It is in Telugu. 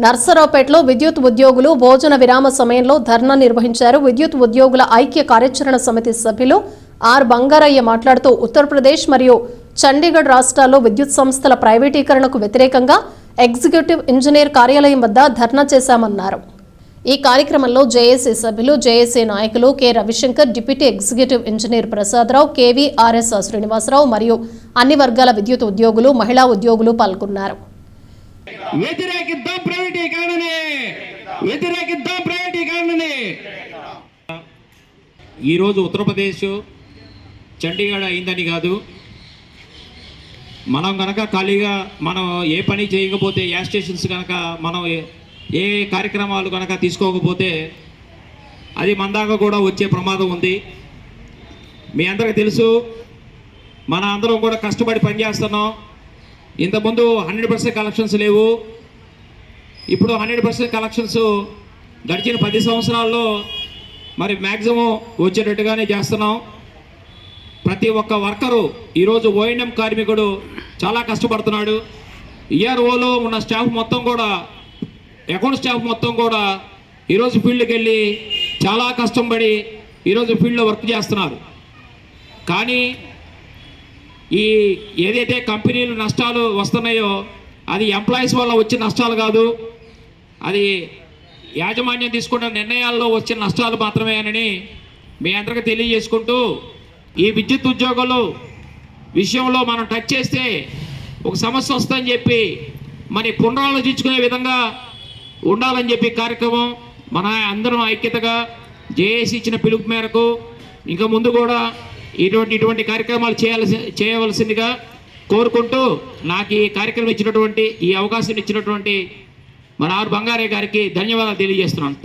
నర్సరావుపేటలో విద్యుత్ ఉద్యోగులు భోజన విరామ సమయంలో ధర్నా నిర్వహించారు. విద్యుత్ ఉద్యోగుల ఐక్య కార్యాచరణ సమితి సభ్యులు ఆర్ బంగారయ్య మాట్లాడుతూ ఉత్తరప్రదేశ్ మరియు చండీగఢ్ రాష్ట్రాల్లో విద్యుత్ సంస్థల ప్రైవేటీకరణకు వ్యతిరేకంగా ఎగ్జిక్యూటివ్ ఇంజనీర్ కార్యాలయం వద్ద ధర్నా చేశామన్నారు. ఈ కార్యక్రమంలో జేఏసీ సభ్యులు, జేఏసీ నాయకులు K Ravishankar, deputy executive engineer Prasadarao, KVRS Srinivasarao మరియు అన్ని వర్గాల విద్యుత్ ఉద్యోగులు, మహిళా ఉద్యోగులు పాల్గొన్నారు. వ్యతిరేకిద్దాం ప్రైవేటీకరణని, వ్యతిరేకిద్దాం ప్రైవేటీకరణని. ఈరోజు ఉత్తరప్రదేశ్ చండీగఢ్ అయిందని కాదు, మనం కనుక ఖాళీగా మనం ఏ పని చేయకపోతే, గ్యాస్ స్టేషన్స్ కనుక మనం ఏ కార్యక్రమాలు కనుక తీసుకోకపోతే అది మన దాకా కూడా వచ్చే ప్రమాదం ఉంది. మీ అందరికీ తెలుసు, మన అందరం కూడా కష్టపడి పనిచేస్తున్నాం. ఇంతకుముందు 100% కలెక్షన్స్ లేవు, ఇప్పుడు 100% కలెక్షన్స్ గడిచిన 10 సంవత్సరాల్లో మరి మ్యాక్సిమం వచ్చేటట్టుగానే చేస్తున్నాం. ప్రతి ఒక్క వర్కరు ఈరోజు ఓఎన్ఎం కార్మికుడు చాలా కష్టపడుతున్నాడు. ఈఆర్ఓలో ఉన్న స్టాఫ్ మొత్తం కూడా, అకౌంట్ స్టాఫ్ మొత్తం కూడా ఈరోజు ఫీల్డ్కి వెళ్ళి చాలా కష్టం పడి ఈరోజు ఫీల్డ్లో వర్క్ చేస్తున్నారు. కానీ ఈ ఏదైతే కంపెనీలు నష్టాలు వస్తున్నాయో అది ఎంప్లాయీస్ వల్ల వచ్చిన నష్టాలు కాదు, అది యాజమాన్యం తీసుకున్న నిర్ణయాల్లో వచ్చిన నష్టాలు మాత్రమేనని మీ అందరికీ తెలియజేసుకుంటూ, ఈ విద్యుత్ ఉద్యోగులు విషయంలో మనం టచ్ చేస్తే ఒక సమస్య వస్తుందని చెప్పి మరి పునరాలోచించుకునే విధంగా ఉండాలని చెప్పి కార్యక్రమం మన అందరం ఐక్యతగా జేఏసీ ఇచ్చిన పిలుపు మేరకు ఇంకా ముందు కూడా ఇటువంటి కార్యక్రమాలు చేయవలసిందిగా కోరుకుంటూ, నాకు ఈ కార్యక్రమం ఇచ్చినటువంటి, ఈ అవకాశం ఇచ్చినటువంటి మన ఆర్ బంగారయ్య గారికి ధన్యవాదాలు తెలియజేస్తున్నాను.